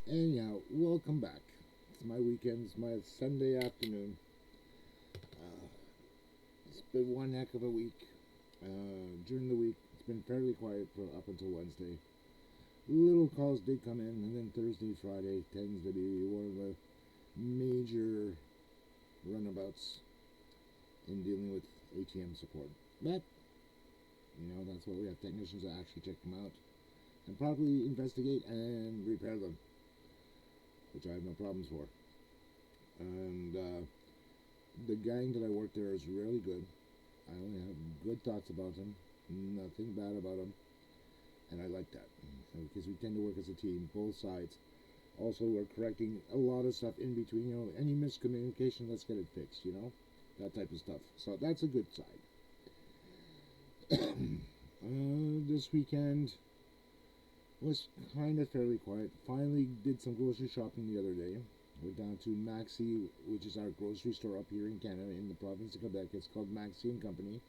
Anyhow, welcome back. It's my weekend, it's my Sunday afternoon. It's been one heck of a week. During the week, it's been fairly quiet for up until Wednesday. Little calls did come in, and then Thursday, Friday tends to be one of the major runabouts in dealing with ATM support. But, that's why we have technicians that actually check them out and properly investigate and repair them, which I have no problems for. And the gang that I work there is really good. I only have good thoughts about them, nothing bad about them, and I like that because we tend to work as a team, both sides. Also, we're correcting a lot of stuff in between. Any miscommunication, let's get it fixed. That type of stuff. So that's a good side. This weekend was kind of fairly quiet. Finally, did some grocery shopping the other day. We're down to Maxi, which is our grocery store up here in Canada, in the province of Quebec. It's called Maxi and Company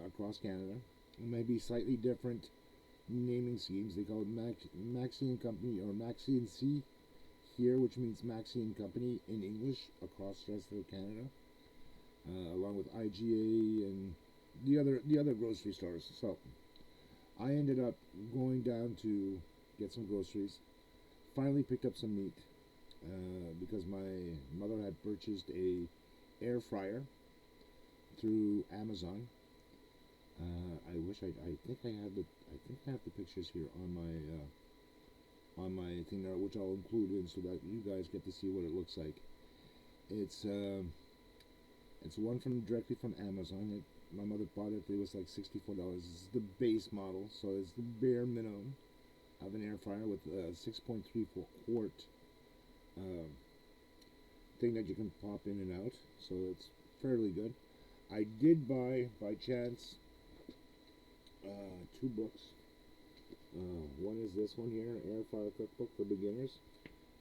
across Canada. It may be slightly different naming schemes. They call it Maxi and Company or Maxi and C here, which means Maxi and Company in English across the rest of Canada, along with IGA and the other grocery stores. So I ended up going down to get some groceries. Finally picked up some meat because my mother had purchased a air fryer through Amazon. I wish I think I have the pictures here on my thing there, which I'll include in so that you guys get to see what it looks like. It's uh, it's one from directly from Amazon. My mother bought it. It was like $64. It's the base model, so it's the bare minimum of an air fryer with a 6.34 quart uh, thing that you can pop in and out. So it's fairly good. I did buy by chance two books. One is this one here, Air Fryer Cookbook for Beginners,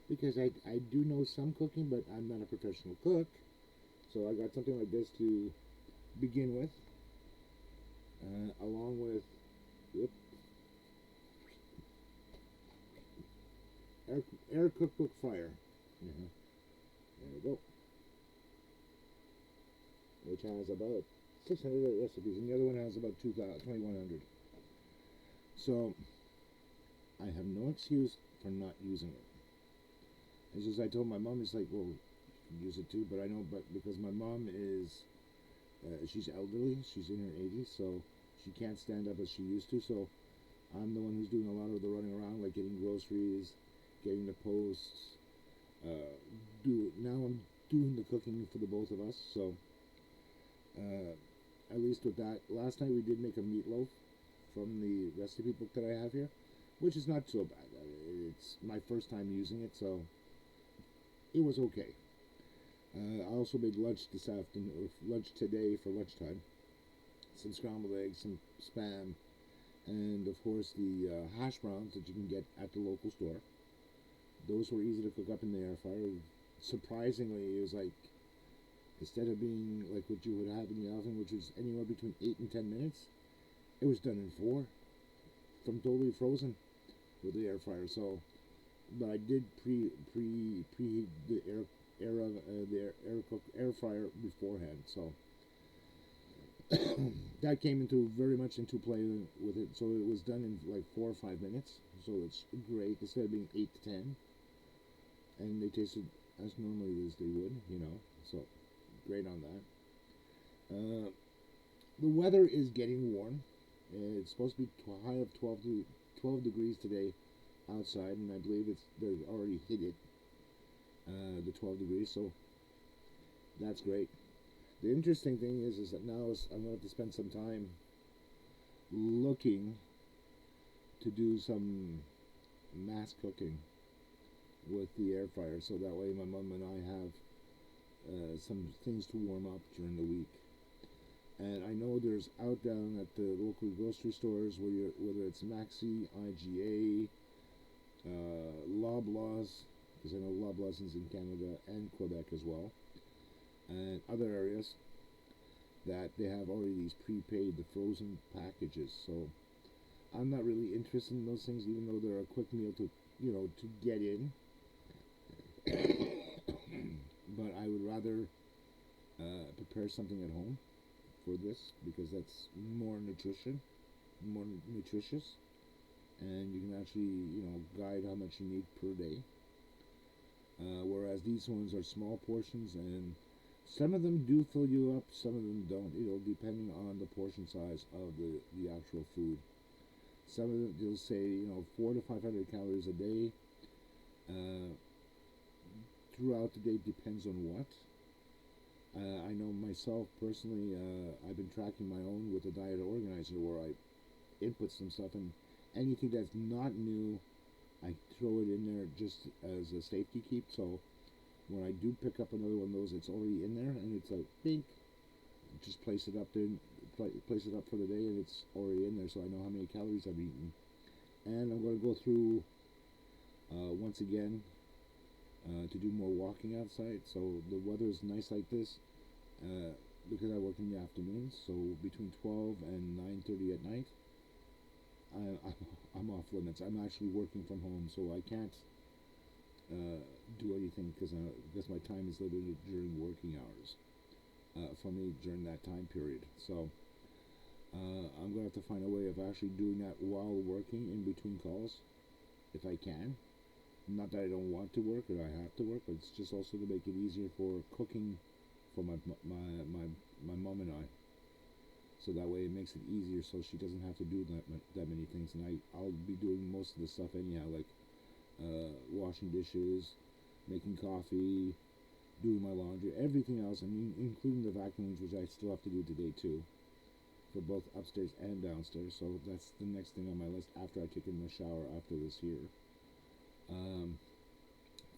because I do know some cooking, but I'm not a professional cook. So I got something like this to begin with, along with whoop, Air, Air Cookbook Fryer. Uh-huh. There we go. Which has about 600 recipes, and the other one has about 2,100. So I have no excuse for not using it. It's just I told my mom, it's like, well, you can use it too, but I know, but because my mom is, she's elderly, she's in her 80s, so she can't stand up as she used to. So I'm the one who's doing a lot of the running around, like getting groceries, getting the posts. Now I'm doing the cooking for the both of us. So uh, at least with that, last night we did make a meatloaf from the recipe book that I have here, which is not so bad. It's my first time using it, so it was okay. I also made lunch this afternoon, or lunch today for lunchtime. Some scrambled eggs, some spam, and of course the hash browns that you can get at the local store. Those were easy to cook up in the air fryer. Surprisingly, it was like instead of being like what you would have in the oven, which was anywhere between 8 and 10 minutes, it was done in 4 from totally frozen with the air fryer. So, but I did preheat the air fryer beforehand. So that came into very much into play with it. So it was done in like 4 or 5 minutes. So it's great instead of being 8 to 10, and they tasted as normally as they would. So great on that. The weather is getting warm. It's supposed to be a high of 12 degrees today outside, and I believe they've already hit it, the 12 degrees. So that's great. The interesting thing is that now I'm going to have to spend some time looking to do some mass cooking with the air fryer, so that way my mom and I have some things to warm up during the week. And I know there's out down at the local grocery stores whether it's Maxi, IGA, Loblaws, because I know Loblaws is in Canada and Quebec as well, and other areas that they have already these prepaid, the frozen packages. So I'm not really interested in those things, even though they're a quick meal to to get in. But I would rather prepare something at home for this because that's more nutritious, and you can actually guide how much you need per day. Whereas these ones are small portions, and some of them do fill you up, some of them don't. Depending on the portion size of the actual food. Some of them they'll say 400 to 500 calories a day. Uh, Throughout the day depends on what. I know myself personally. I've been tracking my own with a diet organizer where I input some stuff, and anything that's not new, I throw it in there just as a safety keep. So when I do pick up another one of those, it's already in there, and it's like bink, just place it up there, place it up for the day, and it's already in there, so I know how many calories I've eaten. And I'm going to go through once again to do more walking outside. So the weather is nice like this uh, because I work in the afternoons. So between 12 and 9:30 at night, I, I'm off limits. I'm actually working from home, so I can't do anything because my time is limited during working hours for me during that time period. So I'm going to have to find a way of actually doing that while working in between calls if I can. Not that I don't want to work or I have to work, but it's just also to make it easier for cooking for my mom and I. So that way it makes it easier, so she doesn't have to do that many things, and I'll be doing most of the stuff anyhow, like washing dishes, making coffee, doing my laundry, everything else, and including the vacuumings, which I still have to do today too, for both upstairs and downstairs. So that's the next thing on my list after I take in the shower after this here. Um,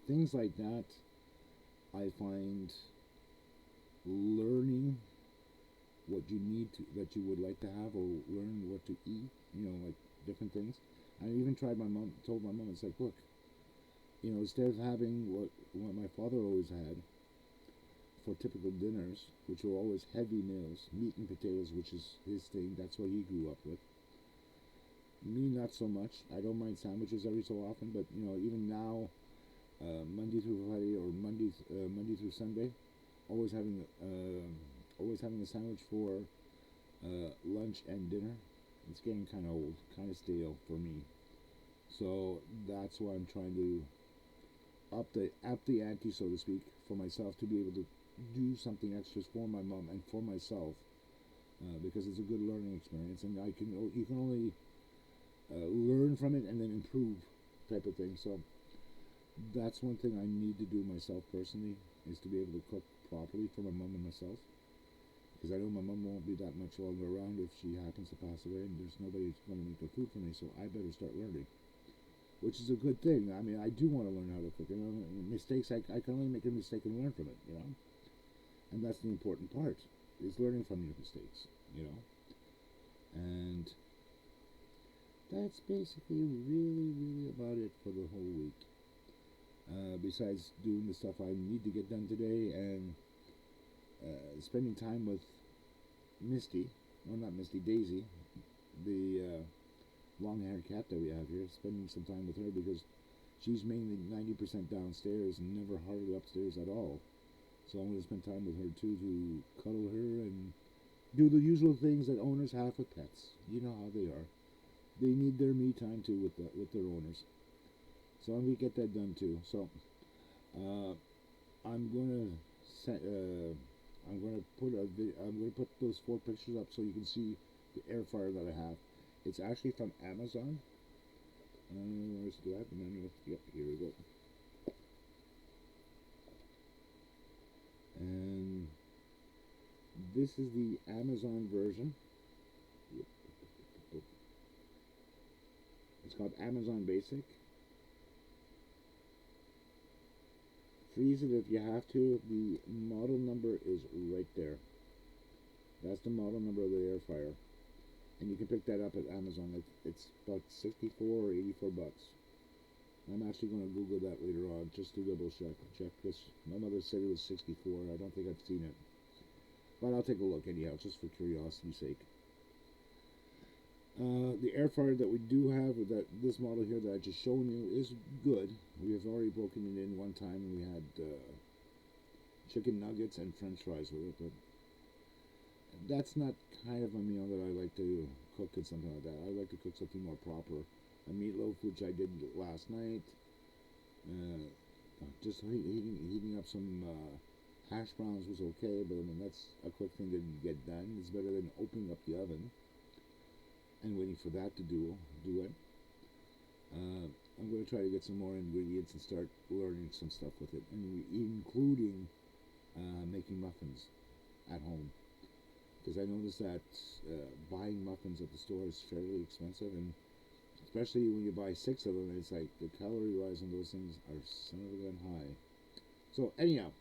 Things like that, I find learning what you need to that you would like to have, or learn what to eat, like different things. I even told my mom, it's like, look, instead of having what my father always had for typical dinners, which were always heavy meals, meat and potatoes, which is his thing. That's what he grew up with. Me, not so much. I don't mind sandwiches every so often, but even now, Monday through Friday or Monday through Sunday, always having a sandwich for lunch and dinner. It's getting kind of old, kind of stale for me. So that's why I'm trying to up the ante, so to speak, for myself to be able to do something extra for my mom and for myself, because it's a good learning experience, and you can only learn from it and then improve, type of thing. So that's one thing I need to do myself personally, is to be able to cook properly for my mom and myself, because I know my mom won't be that much longer around if she happens to pass away, and there's nobody who's going to make the food for me. So I better start learning, which is a good thing. I mean, I do want to learn how to cook. Mistakes, I can only make a mistake and learn from it. And that's the important part, is learning from your mistakes. And that's basically really about it for the whole week. Besides doing the stuff I need to get done today, and spending time with Misty, well, not Misty, Daisy, the long-haired cat that we have here, spending some time with her, because she's mainly 90% downstairs and never hardly upstairs at all. So I'm going to spend time with her too, to cuddle her and do the usual things that owners have with pets. You know how they are. They need their me time too with their owners. So I'm going to get that done too. So uh, I'm going to I'm going to put those 4 pictures up so you can see the air fryer that I have. It's actually from Amazon. Where's do I have the manual? Yep, here we go. And this is the Amazon version. It's called Amazon Basic. Freeze it if you have to. The model number is right there. That's the model number of the air fryer. And you can pick that up at Amazon. It's about 64 or 84 bucks. I'm actually going to Google that later on just to double check this. My mother said it was 64. I don't think I've seen it. But I'll take a look anyhow, just for curiosity's sake. The air fryer that we do have, that this model here that I just shown you, is good. We have already broken it in one time, and we had chicken nuggets and French fries with it. But that's not kind of a meal that I like to cook and something like that. I like to cook something more proper. A meatloaf, which I did last night. Uh, just heating up some hash browns was okay, but I mean that's a quick thing to get done. It's better than opening up the oven and waiting for that to do it. I'm going to try to get some more ingredients and start learning some stuff with it, and including making muffins at home. Because I noticed that buying muffins at the store is fairly expensive, and especially when you buy 6 of them, it's like the calorie wise on those things are son of a gun high. So anyhow,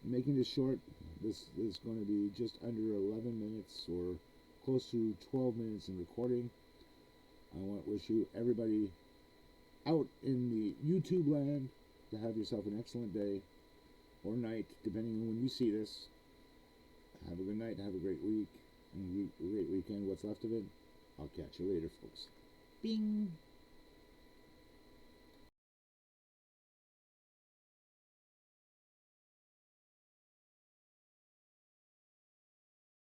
making this short, this is going to be just under 11 minutes or close to 12 minutes in recording. I want to wish you, everybody out in the YouTube land, to have yourself an excellent day or night, depending on when you see this. Have a good night, have a great week, and a great weekend, what's left of it. I'll catch you later, folks. Bing!